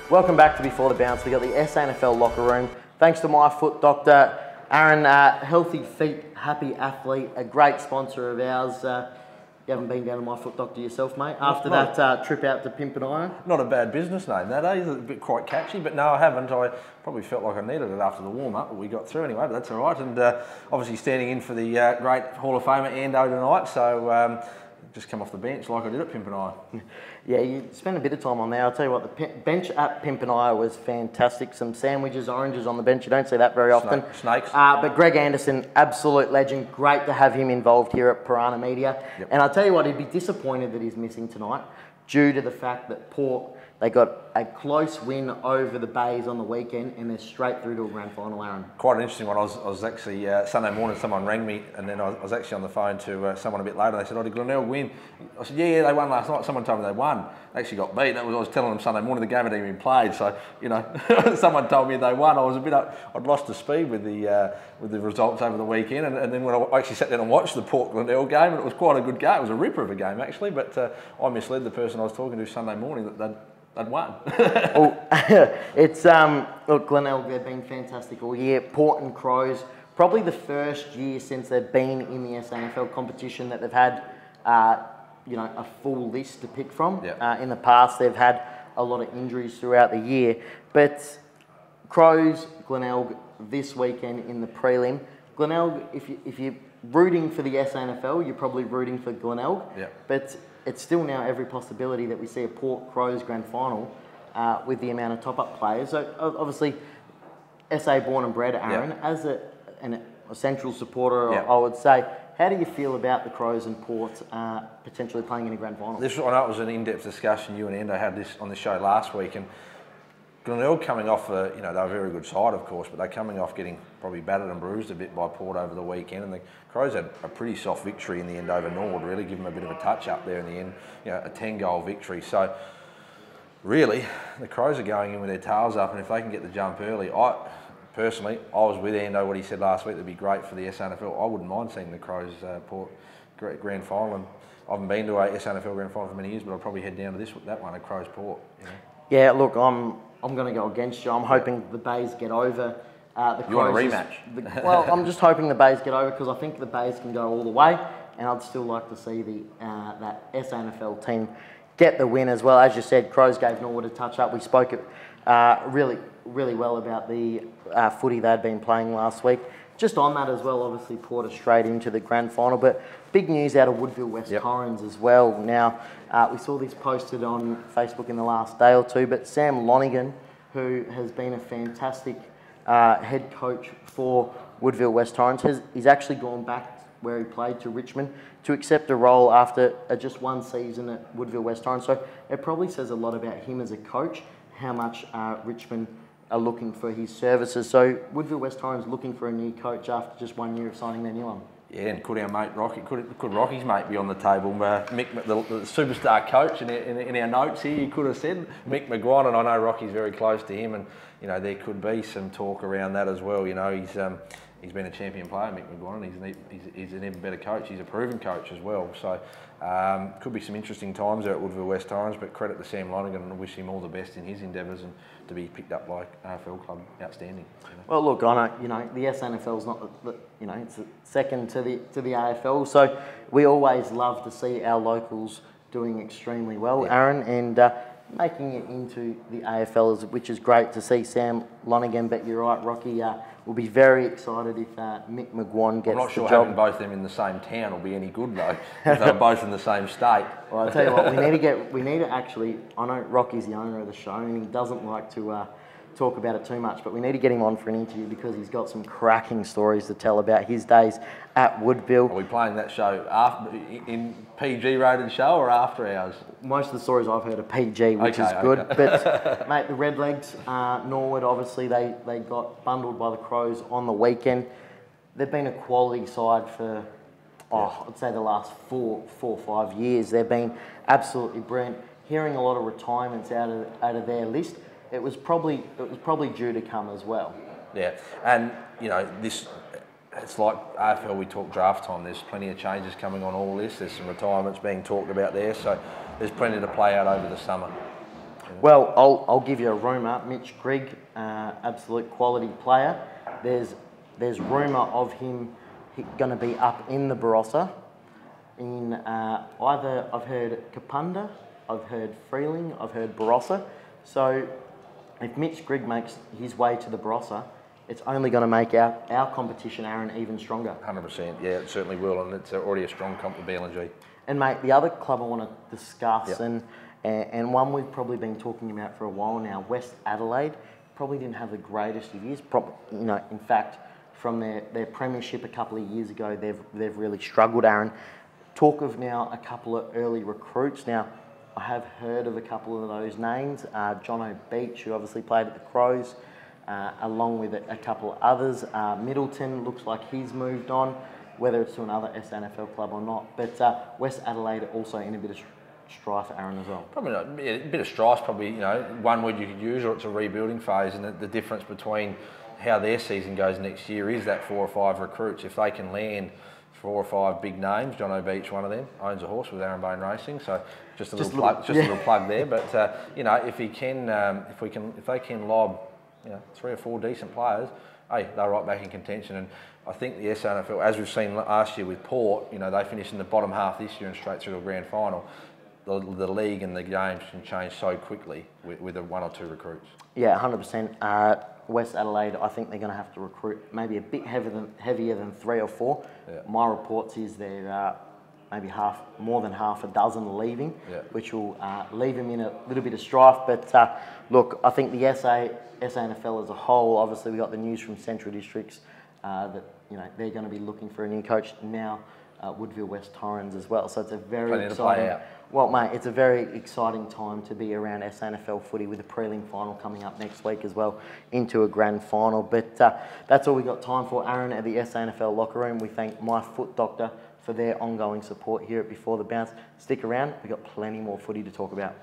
Welcome back to Before the Bounce. We got the SANFL locker room. Thanks to my foot doctor, Aaron. Healthy feet, happy athlete, a great sponsor of ours. You haven't been down to my foot doctor yourself, mate, after that trip out to Piranha? Not a bad business name, that, eh? A bit quite catchy, but no, I haven't. I probably felt like I needed it after the warm-up, but we got through anyway, but that's all right. And obviously standing in for the great Hall of Famer Ando tonight, so just come off the bench like I did at Piranha. Yeah, you spent a bit of time on there. I'll tell you what, the bench at Piranha was fantastic. Some sandwiches, oranges on the bench. You don't see that very often. Snakes. But Greg Anderson, absolute legend. Great to have him involved here at Piranha Media. Yep. And I'll tell you what, he'd be disappointed that he's missing tonight due to the fact that Port, they got a close win over the Bays on the weekend and they're straight through to a grand final, Aaron. Quite an interesting one. I was actually, Sunday morning, someone rang me and then I was actually on the phone to someone a bit later. They said, oh, did Glenelg win? I said, yeah, they won last night. Someone told me they won. They actually got beat. I was telling them Sunday morning the game hadn't even been played. So, you know, someone told me they won. I was a bit I'd lost the speed with the results over the weekend. And then when I actually sat down and watched the Port Glenelg game, and it was quite a good game. It was a ripper of a game, actually. But I misled the person I was talking to Sunday morning that they'd won. It's look, Glenelg, they've been fantastic all year. Port and Crows, probably the first year since they've been in the SANFL competition that they've had, you know, a full list to pick from. Yep. In the past, they've had a lot of injuries throughout the year, but Crows, Glenelg this weekend in the prelim. Glenelg, if you're rooting for the SANFL, you're probably rooting for Glenelg. Yep. But it's still now every possibility that we see a Port Crows grand final with the amount of top-up players. So obviously, SA born and bred, Aaron, Yep. as a central supporter, Yep. I would say, how do you feel about the Crows and Port potentially playing in a grand final? I know it was an in-depth discussion. You and Endo had this on the show last week, and Glenelg coming off, you know, they're a very good side, of course, but they're coming off getting probably battered and bruised a bit by Port over the weekend, and the Crows had a pretty soft victory in the end over Nord, really, give them a bit of a touch-up there in the end, you know, a 10-goal victory. So, really, the Crows are going in with their tails up, and if they can get the jump early, personally, I was with Endo, what he said last week, that'd be great for the SANFL. I wouldn't mind seeing the Crows Port grand final, and I haven't been to a SANFL grand final for many years, but I'll probably head down to that one at Crows Port. You know? Yeah, look, I'm going to go against you. I'm hoping the Bays get over. The You want a rematch? Well, I'm just hoping the Bays get over because I think the Bays can go all the way, and I'd still like to see that SANFL team get the win as well. As you said, Crows gave Norwood a touch-up. We spoke really well about the footy they'd been playing last week. Just on that as well, obviously Port are straight into the grand final, but big news out of Woodville West Torrens as well. Now, we saw this posted on Facebook in the last day or two, but Sam Lonigan, who has been a fantastic head coach for Woodville West Torrens, he's actually gone back where he played to Richmond to accept a role after just one season at Woodville West Torrens. So it probably says a lot about him as a coach, how much Richmond are looking for his services. So Woodville West Torrens looking for a new coach after just 1 year of signing their new one. Yeah, and could our mate Rocky, could Rocky's mate be on the table? Mick, the superstar coach, in our notes here, you could have said Mick McGuire, and I know Rocky's very close to him, and you know there could be some talk around that as well. You know, he's been a champion player, Mick McGuire, and he's an even better coach. He's a proven coach as well. So could be some interesting times there at Woodville West Torrens. But credit to Sam Lonigan and wish him all the best in his endeavours and to be picked up by AFL club, outstanding. You know? Well, look, I know the SANFL is not it's second to the AFL. So we always love to see our locals doing extremely well, Aaron, and making it into the AFL, which is great to see Sam Lonigan. But you're right, Rocky. We'll be very excited if Mick McGuire gets the job. I'm not sure having both of them in the same town will be any good though, if they're both in the same state. Well, I'll tell you what, we need to actually, I know Rocky's the owner of the show and he doesn't like to talk about it too much, but we need to get him on for an interview because he's got some cracking stories to tell about his days at Woodville. Are we playing that show in PG rated show or after hours? Most of the stories I've heard are PG, which is good. But mate, the Redlegs, Norwood, obviously they got bundled by the Crows on the weekend. They've been a quality side for I'd say the last four or 5 years. They've been absolutely brilliant. Hearing a lot of retirements out of their list. It was probably due to come as well. Yeah, and you know it's like AFL. We talk draft time. There's plenty of changes coming on all this. There's some retirements being talked about there, so there's plenty to play out over the summer. Well, I'll give you a rumour. Mitch Grigg, absolute quality player. There's rumour of him going to be up in the Barossa. In either, I've heard Kapunda, I've heard Freeling, I've heard Barossa. So if Mitch Grigg makes his way to the Barossa, it's only going to make our competition, Aaron, even stronger. 100%, yeah, it certainly will, and it's already a strong comp to BLNG. And mate, the other club I want to discuss, and one we've probably been talking about for a while now, West Adelaide, probably didn't have the greatest of years. In fact, from their premiership a couple of years ago, they've really struggled, Aaron. Talk of now a couple of early recruits. Now, I have heard of a couple of those names. John O'Beach, who obviously played at the Crows, along with a couple of others. Middleton looks like he's moved on, whether it's to another SANFL club or not. But West Adelaide also in a bit of strife, Aaron, as well. Probably not. Yeah, a bit of strife, probably, one word you could use, or it's a rebuilding phase, and the difference between how their season goes next year is that 4 or 5 recruits. If they can land 4 or 5 big names, John O'Beach, one of them, owns a horse with Aaron Bain Racing, so just a little plug there. But if they can lob 3 or 4 decent players, hey, they're right back in contention. And I think the SANFL, as we've seen last year with Port, they finished in the bottom half this year and straight through the grand final. The league and the games can change so quickly with 1 or 2 recruits. Yeah, 100%. West Adelaide, I think they're going to have to recruit maybe a bit heavier than 3 or 4. Yeah. My reports is they're maybe more than half a dozen leaving, which will leave them in a little bit of strife. But look, I think the SANFL as a whole, obviously we got the news from Central Districts that they're going to be looking for a new coach now. Woodville West Torrens as well, so it's a very exciting. Well, mate, it's a very exciting time to be around SANFL footy with a prelim final coming up next week as well into a grand final. But that's all we got time for, Aaron, at the SANFL locker room. We thank My Foot Doctor for their ongoing support here at Before the Bounce. Stick around, we've got plenty more footy to talk about.